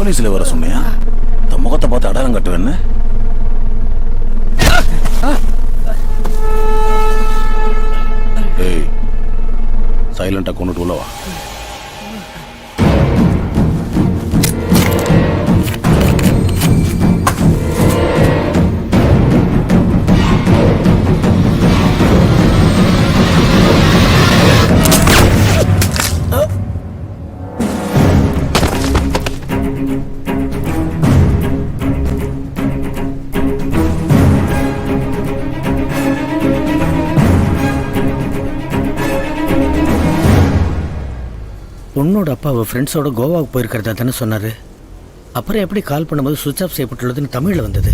போலீஸ்ல வர சொன்னியா? இந்த முகத்தை பார்த்து அடையாளம் கட்டுவேன்னு. ஏய், சைலண்டா கொண்டுட்டு உள்ள வா. பொண்ணோட அப்பா அவள் ஃப்ரெண்ட்ஸோட கோவாவுக்கு போயிருக்கிறதா தானே சொன்னார். அப்புறம் எப்படி கால் பண்ணும்போது சுவிட்ச் ஆஃப் செய்யப்பட்டுள்ளதுன்னு தமிழில் வந்தது.